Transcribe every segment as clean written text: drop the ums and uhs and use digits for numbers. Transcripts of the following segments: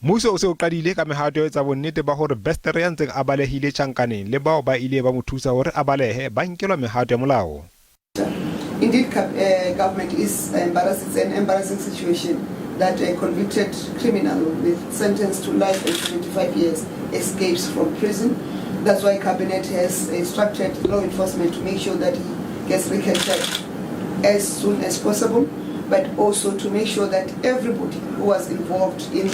Mmuso o se o qadile ka mehato tsa bonnete ba hore Bester ya ntseng a balehile tjhankaneng le bao ba ile ba mo thusa hore a balehe ba nkelwa mehato ya molao. Indeed, government is embarrassed. It's an embarrassing situation that a convicted criminal with sentenced to life and 75 years escapes from prison. That's why cabinet has instructed law enforcement to make sure that he gets recaptured as soon as possible, but also to make sure that everybody who was involved in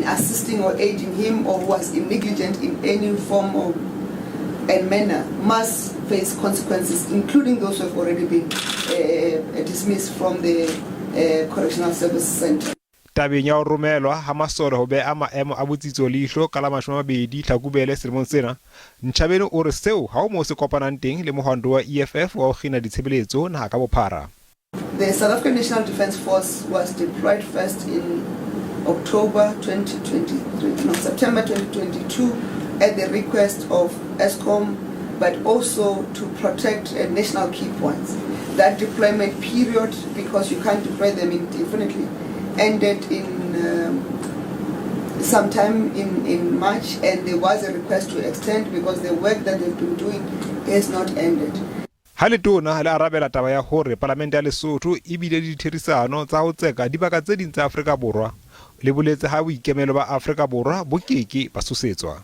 assisting or aiding him or who was negligent in any form of and manner must face consequences, including those who have already been dismissed from the Correctional Service Center. Tabeng ya ho romelwa ha masole ho be a maemo a botsitso leihlo ka la 20 Tlhakubele selemong sena, Ntshavheni o re seo ha o mo se kopanang teng le mohwanto wa EFF wa ho kgina ditshebeletso naha ka bophara. The South African National Defence Force was deployed first in September 2022 at the request of ESCOM, but also to protect national key points. That deployment period, because you can't deploy them indefinitely, ended in sometime in March, and there was a request to extend because the work that they've been doing has not ended. Ha Letona le arabela taba ya hore Palamente ya Lesotho e bile ditherisano tsa ho tseka dibaka tse ding tsa Afrika Borwa, le boletse ha boikemelo ba Afrika Borwa bo keke ba susetswa.